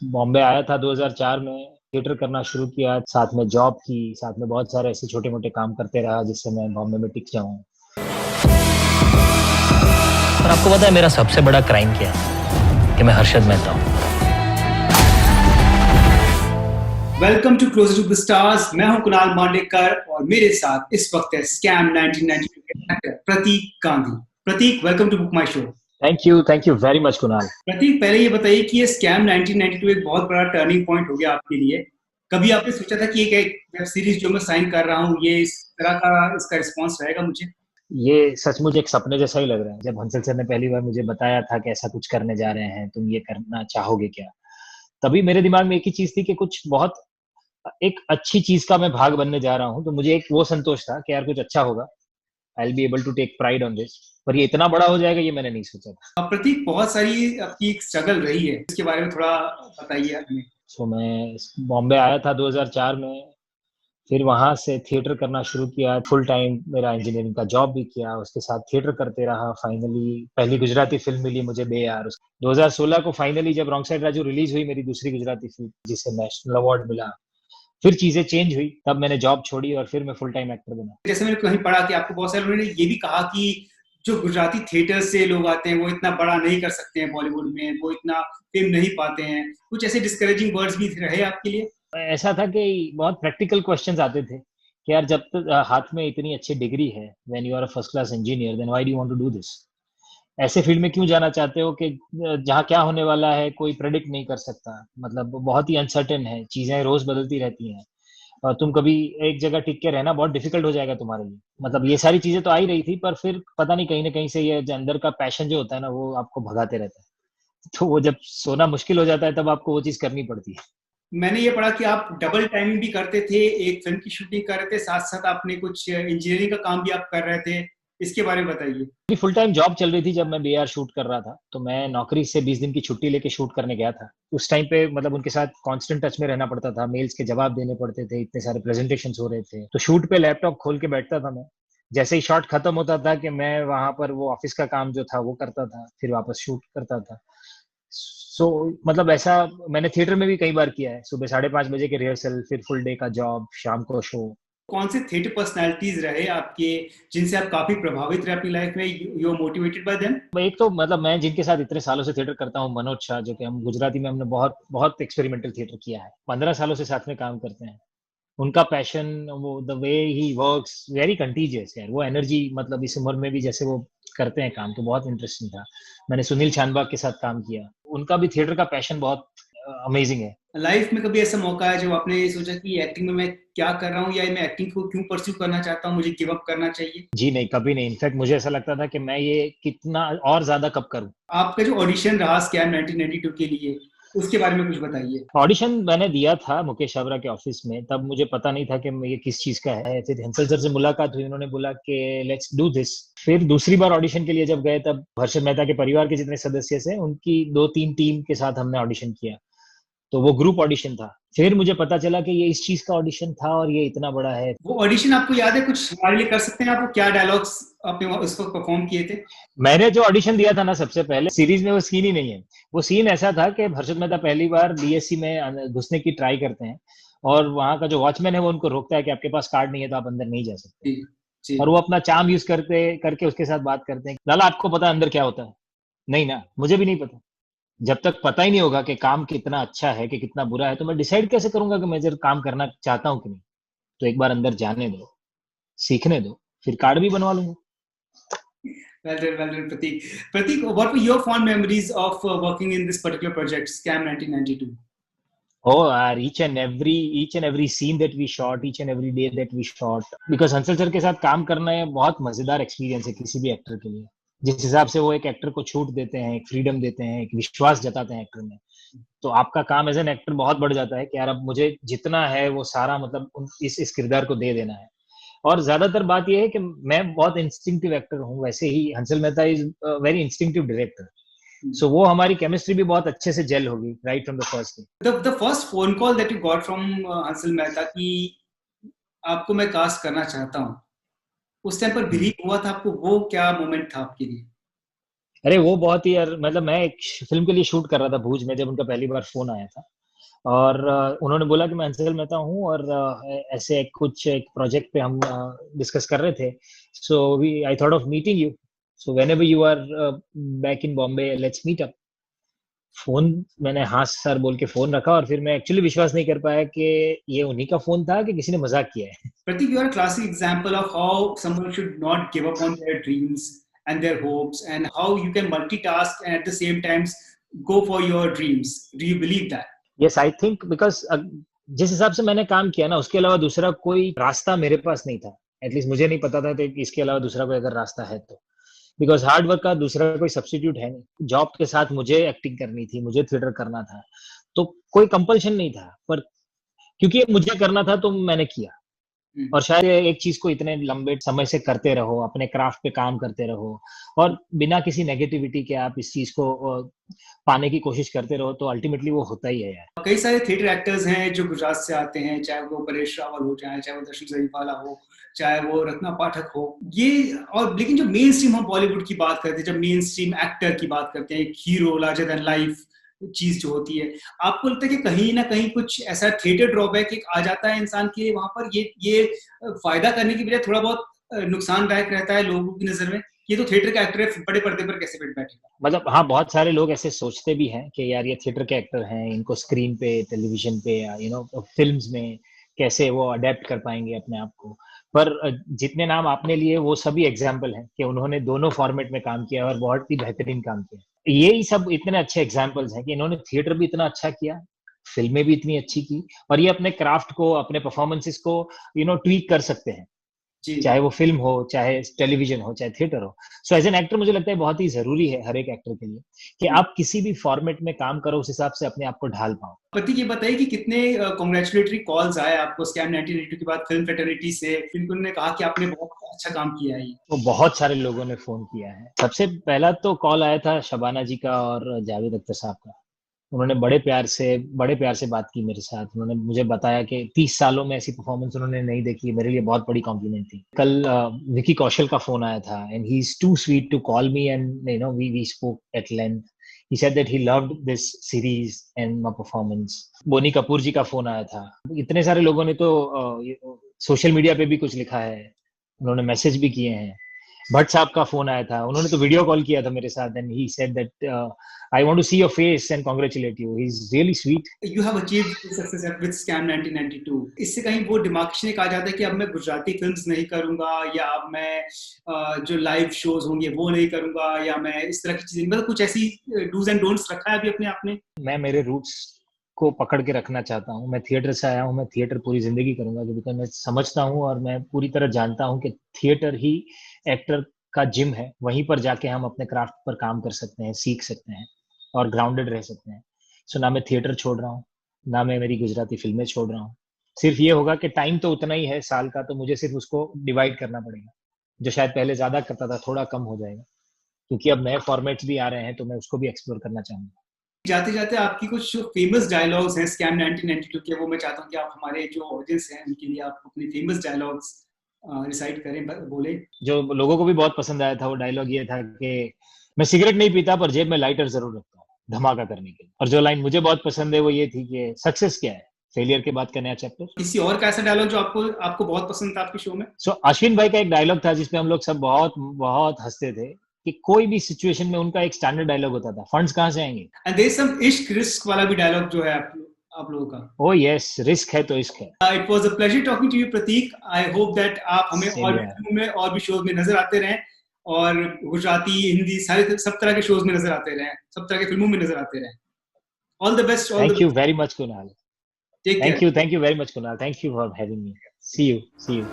बॉम्बे आया था 2004 में, थिएटर करना शुरू किया, साथ में जॉब की, साथ में बहुत सारे ऐसे छोटे-मोटे काम करते रहा जिससे मैं बॉम्बे में टिक जाऊँ। और आपको पता है मेरा सबसे बड़ा क्राइम क्या है? कि मैं हर्षद मेहता हूँ। Welcome to closer to the stars. मैं हूं कुणाल मांडेकर और मेरे साथ इस वक्त है स्कैम 1992 के actor Pratik Gandhi. Pratik, welcome to BookMyShow. Thank you very much Kunal. Pratik, पहले ये बताइए कि ये स्कैम 1992 एक बहुत बड़ा टर्निंग पॉइंट हो गया आपके लिए। कभी आपने सोचा था कि एक वेब सीरीज जो मैं साइन कर रहा हूँ ये इस तरह का इसका रिस्पॉन्स रहेगा मुझे? ये सचमुच एक सपने जैसा ही लग रहा है। जब हंसल सर ने पहली बार मुझे बताया था कि ऐसा कुछ करने जा रहे हैं, तुम ये करना चाहोगे क्या? तभी मेरे दिमाग में एक ही चीज़ थी कि कुछ बहुत एक अच्छी चीज़ का मैं भाग बनने जा रहा हूँ, तो मुझे एक वो संतोष था कि यार कुछ अच्छा होगा। I will be able to take pride on this. पर ये इतना बड़ा हो जाएगा ये मैंने नहीं सोचा था। प्रतीक, बहुत सारी आपकी एक स्ट्रगल रही है, इसके बारे में थोड़ा बताइए हमें। मैं बॉम्बे आया था 2004 में, फिर वहाँ से थिएटर करना शुरू किया, फुल टाइम मेरा इंजीनियरिंग का जॉब भी किया, उसके साथ थिएटर करते रहा। फाइनली पहली गुजराती फिल्म मिली मुझे बेयार। 2016 को फाइनली जब रॉन्ग साइड राजू रिलीज हुई, मेरी दूसरी गुजराती फिल्म जिसे नेशनल अवार्ड मिला, फिर चीजें चेंज हुई। तब मैंने जॉब छोड़ी और फिर मैं फुल टाइम एक्टर बना। जैसे मैंने कहीं पढ़ा कि आपको बहुत सारे लोगों ने ये भी कहा कि जो गुजराती थिएटर से लोग आते हैं वो इतना बड़ा नहीं कर सकते हैं बॉलीवुड में, वो इतना फेम नहीं पाते हैं। कुछ ऐसे डिस्करेजिंग वर्ड्स भी रहे आपके लिए? ऐसा था कि बहुत प्रैक्टिकल क्वेश्चंस आते थे कि यार जब तक हाथ में इतनी अच्छी डिग्री है, when you are a first class engineer, then why do you want to do this? ऐसे फील्ड में क्यों जाना चाहते हो कि जहाँ क्या होने वाला है कोई प्रेडिक्ट नहीं कर सकता। मतलब बहुत ही अनसर्टेन है, चीजें रोज बदलती रहती हैं और तुम कभी एक जगह टिक के रहना बहुत डिफिकल्ट हो जाएगा तुम्हारे लिए। मतलब ये सारी चीजें तो आ ही रही थी, पर फिर पता नहीं कहीं ना कहीं से ये जो अंदर का पैशन जो होता है ना, वो आपको भगाते रहता है। तो वो जब सोना मुश्किल हो जाता है तब आपको वो चीज करनी पड़ती है। मैंने ये पढ़ा कि आप डबल टाइमिंग भी करते थे, एक फिल्म की शूटिंग कर रहे थे, साथ साथ आपने कुछ इंजीनियरिंग का काम भी आप कर रहे थे। इसके बारे में बताइए। मेरी फुल टाइम जॉब चल रही थी जब मैं बीआर शूट कर रहा था, तो मैं नौकरी से 20 दिन की छुट्टी लेके शूट करने गया था। उस टाइम पे मतलब उनके साथ कांस्टेंट टच में रहना पड़ता था, मेल्स के जवाब देने पड़ते थे, इतने सारे प्रेजेंटेशंस हो रहे थे। तो शूट पे लैपटॉप खोल के बैठता था मैं। जैसे ही शॉट खत्म होता था कि मैं वहां पर वो ऑफिस का काम जो था वो करता था, फिर वापस शूट करता था। मतलब ऐसा मैंने थिएटर में भी कई बार किया है। सुबह 5:30 बजे के रिहर्सल, फिर फुल डे का जॉब, शाम को शो। कौन से थिएटर पर्सनालिटीज रहे आपके जिनसे आप काफी प्रभावित रहे अपनी लाइफ में? You are motivated by them? एक तो मतलब मैं जिनके साथ इतने सालों से थिएटर करता हूँ, मनोज शाह, जो कि हम गुजराती में हमने बहुत बहुत एक्सपेरिमेंटल थिएटर किया है, 15 सालों से साथ में काम करते हैं। उनका पैशन, वो the way he works very contiguous है, वो एनर्जी, मतलब इस उम्र में भी जैसे वो करते हैं काम, तो बहुत इंटरेस्टिंग था। मैंने सुनील छानबाग के साथ काम किया, उनका भी थिएटर का पैशन बहुत अमेजिंग है। लाइफ में कभी ऐसा मौका है जब आपने ये सोचा कि एक्टिंग में मैं क्या कर रहा हूँ, या मैं एक्टिंग को क्यों परस्यू करना चाहता हूँ, मुझे गिव अप करना चाहिए? जी नहीं, कभी नहीं। इनफैक्ट मुझे ऐसा लगता था कि मैं ये कितना और ज्यादा कब करूं। आपका जो ऑडिशन रहा स्कैम 1992 के लिए, उसके बारे में कुछ बताइए। ऑडिशन मैंने दिया था मुकेश छाबरा के ऑफिस में, तब मुझे पता नहीं था कि ये किस चीज का है। फिर हंसल सर से मुलाकात हुई, उन्होंने बोला कि लेट्स डू दिस। फिर दूसरी बार ऑडिशन के लिए जब गए, तब हर्षद मेहता के परिवार के जितने सदस्य थे उनकी 2-3 टीम के साथ हमने ऑडिशन किया, तो वो ग्रुप ऑडिशन था। फिर मुझे पता चला कि ये इस चीज का ऑडिशन था और ये इतना बड़ा है। वो ऑडिशन आपको याद है? कुछ हमारे लिए कर सकते हैं आप? वो क्या डायलॉग्स आपने उस वक्त परफॉर्म किए थे? मैंने जो ऑडिशन दिया था ना, सबसे पहले सीरीज में वो सीन ही नहीं है। वो सीन ऐसा था कि हर्षद मेहता पहली बार बीएससी में घुसने की ट्राई करते हैं और वहां का जो वॉचमैन है वो उनको रोकता है कि आपके पास कार्ड नहीं है तो आप अंदर नहीं जा सकते। जी जी। और वो अपना चार्म यूज करते करके उसके साथ बात करते हैं, लाला आपको पता है अंदर क्या होता है? नहीं ना, मुझे भी नहीं पता। जब तक पता ही नहीं होगा कि काम कितना अच्छा है कि कितना बुरा है, तो मैं डिसाइड कैसे करूंगा कि मैं जब काम करना चाहता हूँ कि नहीं? तो एक बार अंदर जाने दो, सीखने दो, फिर कार्ड भी बनवा लूंगा। Well done, Pratik. Pratik, what were your fond memories of working in this particular project, Scam 1992? Oh, each and every scene that we shot, each and every day that we shot, because Hansal sir के साथ काम करना है बहुत मजेदार experience है किसी भी एक्टर के लिए। जिस हिसाब से वो एक एक्टर को छूट देते हैं, एक फ्रीडम देते हैं, एक विश्वास जताते हैं एक्टर में, तो आपका काम एज एन एक्टर बहुत बढ़ जाता है कि यार अब मुझे जितना है वो सारा मतलब इस किरदार को दे देना है। और ज्यादातर बात यह है कि मैं बहुत इंस्टिंक्टिव एक्टर हूँ, वैसे ही Hansal Mehta is very instinctive director. So वो हमारी केमिस्ट्री भी बहुत अच्छे से जेल होगी right from the first day. The first phone call that you got from Hansal Mehta कि आपको मैं कास्ट करना चाहता हूँ, उस टाइम पर बिलीव हुआ था आपको? वो क्या मोमेंट था आपके लिए? अरे वो बहुत ही यार, मतलब मैं एक फिल्म के लिए शूट कर रहा था भूज में, जब उनका पहली बार फोन आया था, और उन्होंने बोला कि मैं हंसल मेहता हूँ और ऐसे एक प्रोजेक्ट पे हम डिस्कस कर रहे थे, so I thought of meeting you, so whenever you are back in Bombay let's meet up. Phone मैंने हाँ सर बोल के फोन रखा और फिर मैं एक्चुअली विश्वास नहीं कर पाया कि ये उन्हीं का फोन था कि किसी ने मजाक किया है। Pratik, you are a classic example of how someone should not give up on their dreams and their hopes, and how you can multitask and at the same times go for your dreams. Do you believe that? Yes I think because जिस हिसाब से मैंने काम किया ना, उसके अलावा दूसरा कोई रास्ता मेरे पास नहीं था। एटलीस्ट मुझे नहीं पता था कि इसके अलावा दूसरा कोई अगर रास्ता है तो, बिकॉज हार्ड वर्क का दूसरा कोई सब्स्टिट्यूट है नहीं। जॉब के साथ मुझे एक्टिंग करनी थी, मुझे थिएटर करना था, तो कोई कंपल्शन नहीं था, पर क्योंकि मुझे करना था तो मैंने किया। और शायद एक चीज को इतने लंबे समय से करते रहो, अपने क्राफ्ट पे काम करते रहो और बिना किसी नेगेटिविटी के आप इस चीज को पाने की कोशिश करते रहो, तो अल्टीमेटली वो होता ही है यार। कई सारे थिएटर एक्टर्स हैं जो गुजरात से आते हैं, चाहे वो परेश रावल हो, चाहे वो दर्शन जरीवाला हो, चाहे वो रत्ना पाठक हो, ये और लेकिन जो मेन स्ट्रीम हम बॉलीवुड की बात करते हैं, जब मेन स्ट्रीम एक्टर की बात करते हैं, एक हीरो लार्जर देन लाइफ चीज जो होती है, आपको लगता है कि कहीं ना कहीं कुछ ऐसा थिएटर ड्रॉबैक एक आ जाता है इंसान के वहां पर, ये फायदा करने की बजाय थोड़ा बहुत नुकसानदायक रहता है लोगों की नजर में? ये तो थिएटर का एक्टर है, बड़े पर्दे पर कैसे बैठेगा? मतलब हाँ, बहुत सारे लोग ऐसे सोचते भी हैं कि यार ये थिएटर के एक्टर हैं, इनको स्क्रीन पे, टेलीविजन पे या फिल्म्स में कैसे वो अडेप्ट कर पाएंगे अपने आप को। पर जितने नाम आपने लिए वो सभी एग्जाम्पल हैं कि उन्होंने दोनों फॉर्मेट में काम किया और बहुत ही बेहतरीन काम किया। यही सब इतने अच्छे एग्जाम्पल्स हैं कि इन्होंने थिएटर भी इतना अच्छा किया, फिल्में भी इतनी अच्छी की, और ये अपने क्राफ्ट को, अपने परफॉर्मेंसेस को ट्वीक कर सकते हैं, चाहे वो फिल्म हो, चाहे टेलीविजन हो, चाहे थिएटर हो। सो एज एन एक्टर मुझे लगता है बहुत ही जरूरी है हर एक एक्टर के लिए कि आप किसी भी फॉर्मेट में काम करो, उस हिसाब से अपने आप को ढाल पाओ। प्रतीक, ये बताइए कि कितने कांग्रेचुलेटरी कॉल्स आए आपको स्कैम 1982 के बाद फिल्म फ्रेटर्निटी से, उन्होंने कहा कि आपने बहुत अच्छा काम किया है? तो बहुत सारे लोगों ने फोन किया है। सबसे पहला तो कॉल आया था शबाना जी का और जावेद अख्तर साहब का। उन्होंने बड़े प्यार से बात की मेरे साथ। उन्होंने मुझे बताया कि 30 सालों में ऐसी परफॉर्मेंस उन्होंने नहीं देखी। मेरे लिए बहुत बड़ी कॉम्प्लीमेंट थी। कल विकी कौशल का फोन आया था and he is too sweet to call me and we spoke at length. He said that he loved this series and my performance. Boney Kapoor जी का फोन आया था। इतने सारे लोगों ने तो सोशल मीडिया पे भी कुछ लिखा है, उन्होंने मैसेज भी किए हैं। भट्ट साहब का फोन आया था, उन्होंने तो वीडियो कॉल किया था मेरे साथ and he said that I want to see your face and congratulate you. He's really sweet. You have achieved success with Scam 1992. इससे कहीं वो दिमाग से कहा जाता है कि अब मैं गुजराती फिल्म्स नहीं करूंगा, या अब मैं जो लाइव शोज होंगे वो नहीं करूंगा, या मैं इस तरह की चीजें, मतलब कुछ ऐसी डूज एंड डोंट्स रखा है अभी अपने आप में? मैं मेरे रूट्स को पकड़ के रखना चाहता हूँ। मैं थिएटर से आया हूँ, मैं थिएटर पूरी जिंदगी करूंगा, क्योंकि मैं समझता हूँ और मैं पूरी तरह जानता हूँ कि थिएटर ही एक्टर का जिम है। वहीं पर जाके हम अपने क्राफ्ट पर काम कर सकते हैं, सीख सकते हैं और ग्राउंडेड रह सकते हैं। सो ना मैं थिएटर छोड़ रहा हूँ, ना मैं मेरी गुजराती फिल्में छोड़ रहा हूँ। सिर्फ ये होगा कि टाइम तो उतना ही है साल का, तो मुझे सिर्फ उसको डिवाइड करना पड़ेगा। जो शायद पहले ज्यादा करता था, थोड़ा कम हो जाएगा, क्योंकि अब नए फॉर्मेट्स भी आ रहे हैं, तो मैं उसको भी एक्सप्लोर करना चाहूंगा। जाते जाते आपकी कुछ फेमस डायलॉग्स हैं स्कैम 1992 के, वो मैं चाहता हूँ कि आप हमारे जो ऑडियंस हैं उनके लिए आप अपनी फेमस डायलॉग्स रिसाइट करें, बोले। जो लोगों को भी बहुत पसंद आया था वो डायलॉग ये था कि मैं सिगरेट नहीं पीता पर जेब में लाइटर जरूर रखता हूँ धमाका करने के लिए। और जो लाइन मुझे बहुत पसंद है वो ये थी कि सक्सेस क्या है, फेलियर के बाद का नया चैप्टर। किसी और का ऐसा डायलॉग जो आपको बहुत पसंद था आपके शो में? अश्विन भाई का एक डायलॉग था जिसपे हम लोग सब बहुत बहुत हंसते थे कि कोई भी सिचुएशन में उनका एक स्टैंडर्ड डायलॉग होता था, फंड्स कहाँ से आएंगे। एंड देयर इज सम इश्क रिस्क वाला भी डायलॉग जो है आप लोगों का। ओह यस, रिस्क है तो इश्क है। It was a pleasure talking to you Prateek. I hope that आप हमें और भी शोज में नजर आते रहें, और गुजराती, हिंदी, सारे सब तरह के शोज में नजर आते रहें, सब तरह के फिल्मों में नजर आते रहें। All the best. Thank you very much Kunal. Thank you very much Kunal. Thank you for having me. See you.